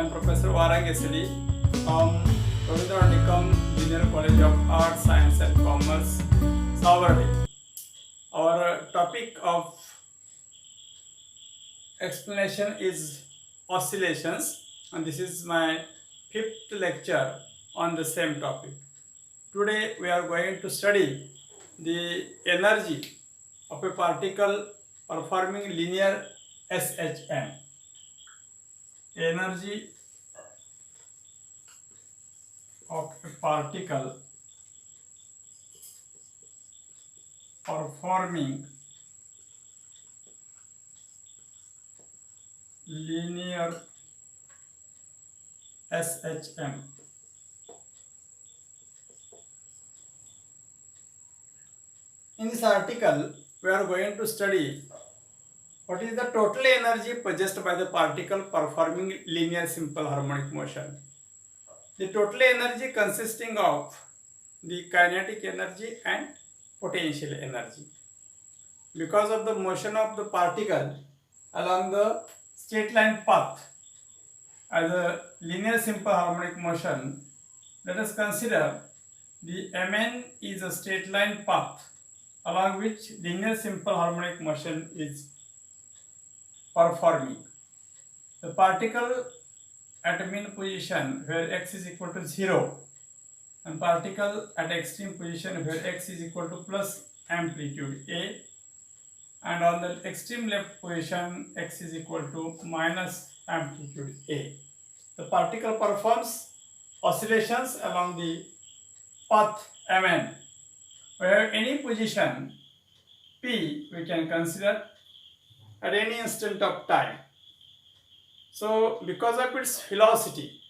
am Professor Varangesidi from Ravindra Nikam Junior College of Arts, Science and Commerce, Savardi. Our topic of explanation is oscillations, and this is my fifth lecture on the same topic. Today we are going to study the energy of a particle performing linear SHM. Energy of a particle performing linear SHM. In this article, we are going to study what is the total energy possessed by the particle performing linear simple harmonic motion. The total energy consisting of the kinetic energy and potential energy. Because of the motion of the particle along the straight line path as a linear simple harmonic motion, let us consider the Mn is a straight line path along which linear simple harmonic motion is performing. The particle at mean position where x is equal to 0 and particle at extreme position where x is equal to plus amplitude A, and on the extreme left position x is equal to minus amplitude A. The particle performs oscillations along the path Mn where any position P we can consider at any instant of time. So because of its velocity,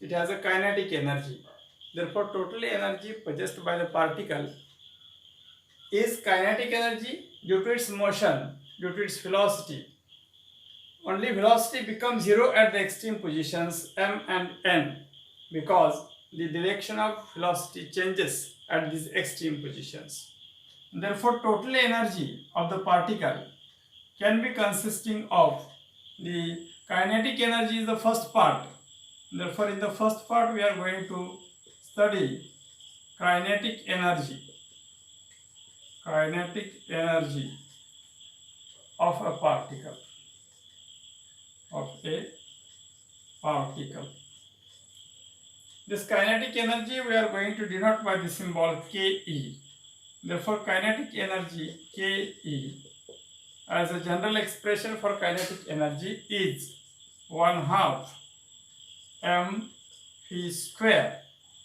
it has a kinetic energy. Therefore, total energy possessed by the particle is kinetic energy due to its motion, due to its velocity. Only velocity becomes 0 at the extreme positions M and N because the direction of velocity changes at these extreme positions. Therefore, total energy of the particle can be consisting of the kinetic energy is the first part. Therefore, in the first part we are going to study kinetic energy of a particle. This kinetic energy we are going to denote by the symbol Ke. Therefore, kinetic energy Ke as a general expression for kinetic energy is 1/2 mv square.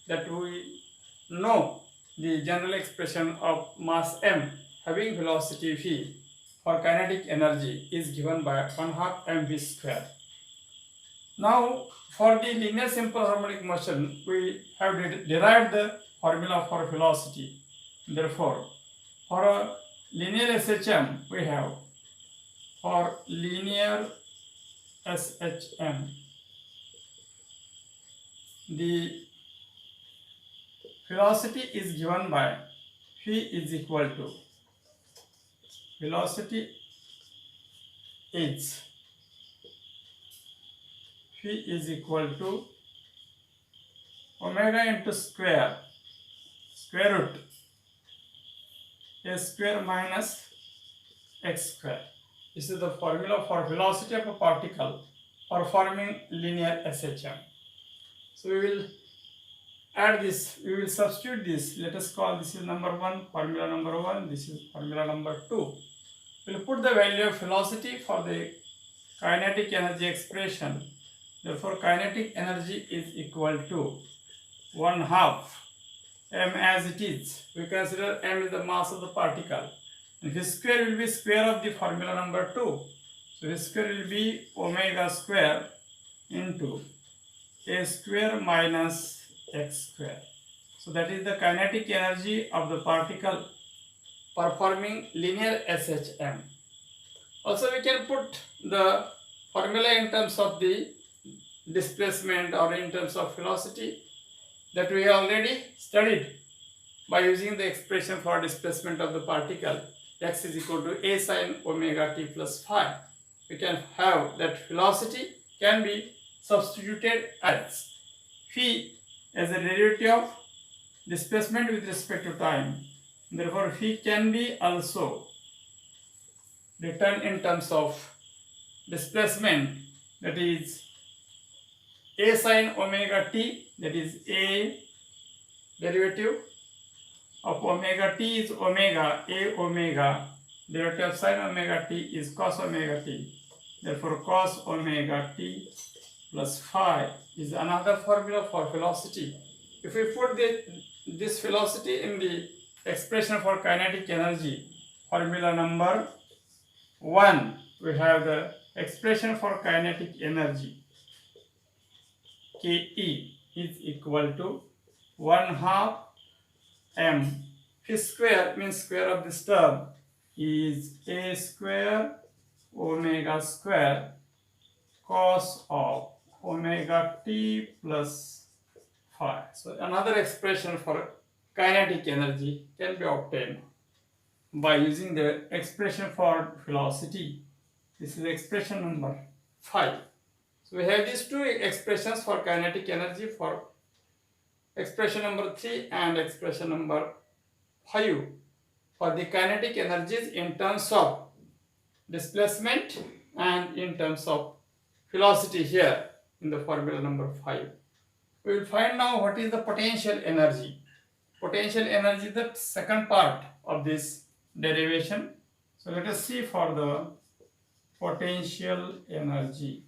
That we know the general expression of mass m having velocity v for kinetic energy is given by 1/2 mv square. Now, for the linear simple harmonic motion, we have derived the formula for velocity. Therefore, for a linear SHM, we have for linear SHM, the velocity is given by v is equal to velocity is v is equal to omega into square root a square minus x square. This is the formula for velocity of a particle performing linear SHM. So we will add this, we will substitute this. Let us call this is number 1, formula number 1, this is formula number 2. We will put the value of velocity for the kinetic energy expression. Therefore, kinetic energy is equal to 1/2 m as it is. We consider m is the mass of the particle. And his square will be square of the formula number 2. So his square will be omega square into a square minus x square. So that is the kinetic energy of the particle performing linear SHM. Also, we can put the formula in terms of the displacement or in terms of velocity that we have already studied by using the expression for displacement of the particle. X is equal to a sine omega t plus phi. We can have that velocity can be substituted as phi as a derivative of displacement with respect to time. Therefore, phi can be also written in terms of displacement, that is a sine omega t, that is a derivative of omega t is omega, a omega, derivative of sine omega t is cos omega t. Therefore, cos omega t plus phi is another formula for velocity. If we put this velocity in the expression for kinetic energy, formula number 1, we have the expression for kinetic energy. Ke is equal to 1/2 m. Phi square means square of this term is a square omega square cos of omega t plus phi. So another expression for kinetic energy can be obtained by using the expression for velocity. This is expression number 5. So we have these two expressions for kinetic energy, for expression number 3 and expression number 5 for the kinetic energies in terms of displacement and in terms of velocity here in the formula number 5. We will find now what is the potential energy. Potential energy is the second part of this derivation. So let us see for the potential energy.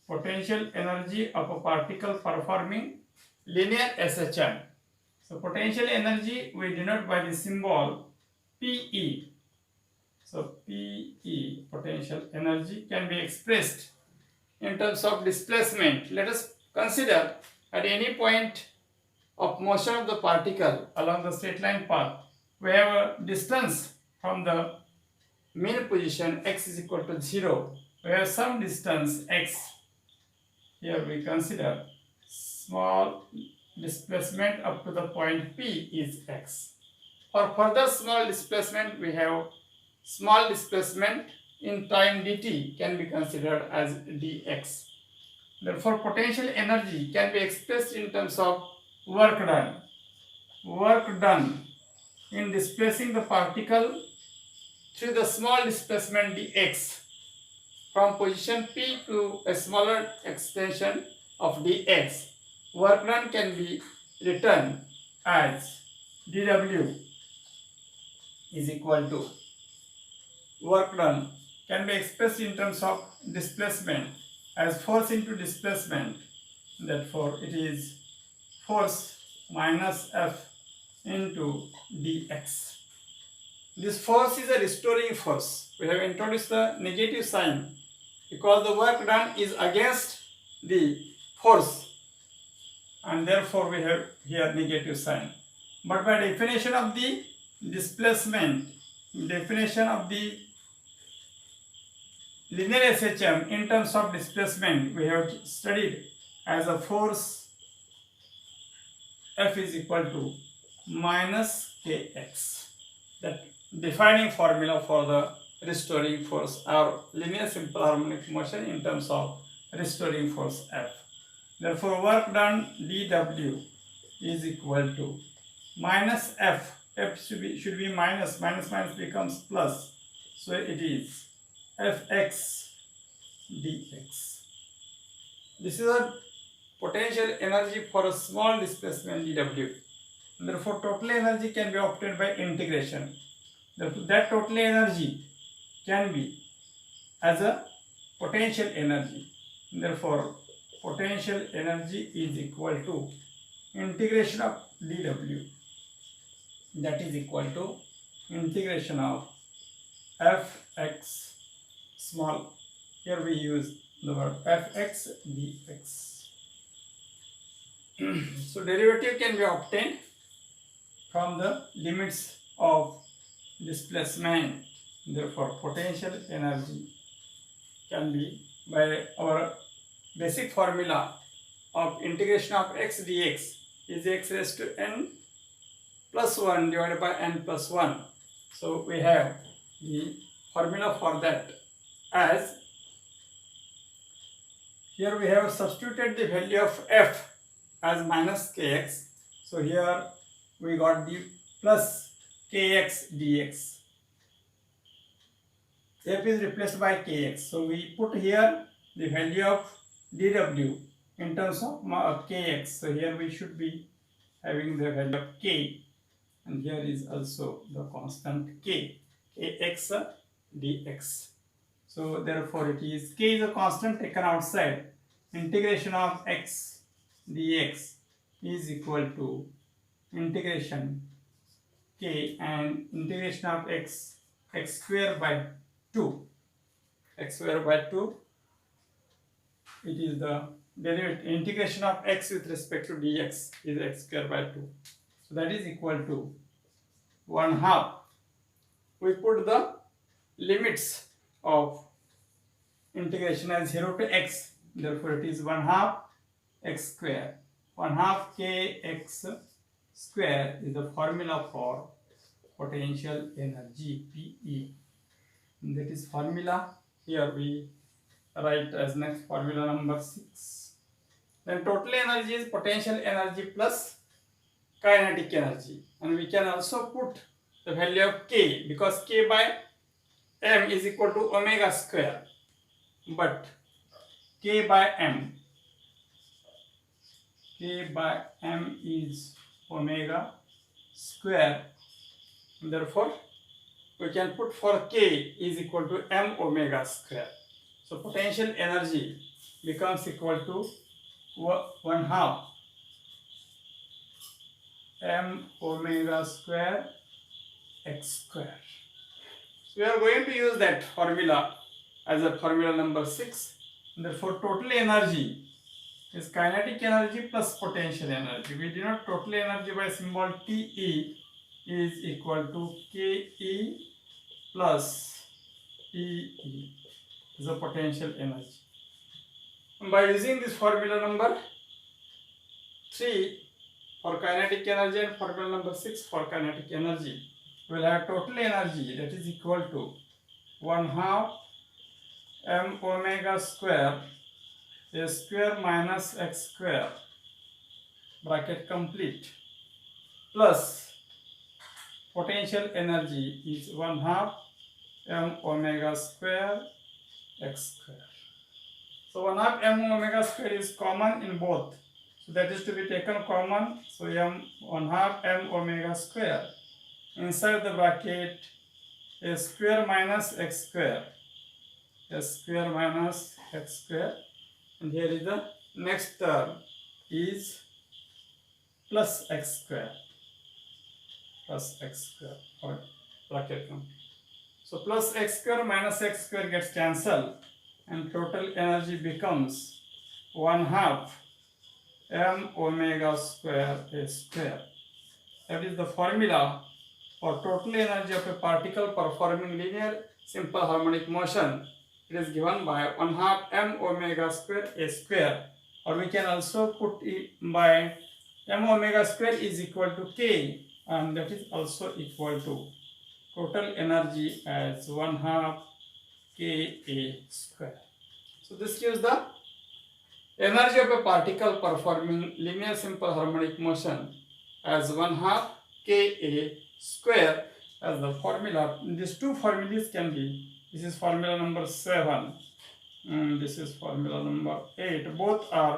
Potential energy of a particle performing linear SHM. So potential energy we denote by the symbol PE. So PE, potential energy, can be expressed in terms of displacement. Let us consider at any point of motion of the particle along the straight line path, we have a distance from the mean position x is equal to 0. We have some distance x. Here we consider small displacement up to the point P is x. For further small displacement, we have small displacement in time dt can be considered as dx. Therefore, potential energy can be expressed in terms of work done. Work done in displacing the particle through the small displacement dx from position P to a smaller extension of dx. Work done can be written as dw is equal to, work done can be expressed in terms of displacement as force into displacement. Therefore, it is force minus F into dx. This force is a restoring force. We have introduced the negative sign because the work done is against the force, and therefore we have here negative sign. But by definition of the displacement, definition of the linear SHM in terms of displacement, we have studied as a force F is equal to minus kx. That defining formula for the restoring force or linear simple harmonic motion in terms of restoring force F. Therefore, work done dw is equal to minus F. F should be minus becomes plus. So it is Fx dx. This is a potential energy for a small displacement dw. Therefore, total energy can be obtained by integration. Therefore, that total energy can be as a potential energy. Therefore, potential energy is equal to integration of dw, that is equal to integration of Fx small. Here we use the word Fx dx. So derivative can be obtained from the limits of displacement. Therefore, potential energy can be by our basic formula of integration of x dx is x raised to n plus 1 divided by n plus 1. So we have the formula for that as Here we have substituted the value of f as minus kx. So here we got the plus kx dx. F is replaced by kx. So we put here the value of dw in terms of kx. So here we should be having the value of k, and here is also the constant k, kx dx. So therefore it is k is a constant taken outside. Integration of x dx is equal to integration k and integration of x square by 2. X square by 2, it is the derivative integration of x with respect to dx is x square by 2. So that is equal to 1/2. We put the limits of integration as 0 to x. Therefore it is 1/2 x square. 1/2 kx square is the formula for potential energy, Pe. And that is formula. Here we write as next formula number 6. Then total energy is potential energy plus kinetic energy. And we can also put the value of k, because k by m is equal to omega square. But k by m is omega square. Therefore we can put for k is equal to m omega square. So potential energy becomes equal to 1/2 m omega square x square. So we are going to use that formula as a formula number 6. Therefore total energy is kinetic energy plus potential energy. We denote total energy by symbol Te is equal to Ke plus Ee is the potential energy. And by using this formula number 3 for kinetic energy and formula number 6 for kinetic energy, we will have total energy that is equal to 1/2 m omega square a square minus x square bracket complete plus potential energy is 1/2 m omega square x square. So 1/2 m omega square is common in both. So that is to be taken common. So 1/2 m omega square inside the bracket a square minus x square. A square minus x square. And here is the next term is plus x square. Plus x square or bracket complete. So plus x square minus x square gets cancelled and total energy becomes 1/2 m omega square a square. That is the formula for total energy of a particle performing linear simple harmonic motion. It is given by 1/2 m omega square a square, or we can also put it by m omega square is equal to k, and that is also equal to total energy as 1/2 Ka square. So this gives the energy of a particle performing linear simple harmonic motion as 1/2 Ka square as the formula. These two formulas can be, this is formula number 7 and this is formula number 8. Both are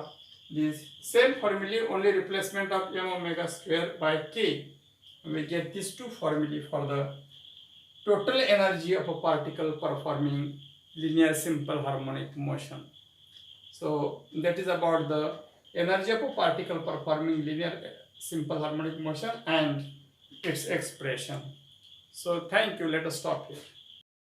these same formulae, only replacement of m omega square by k. We get these two formulae for the total energy of a particle performing linear simple harmonic motion. So that is about the energy of a particle performing linear simple harmonic motion and its expression. So thank you. Let us stop here.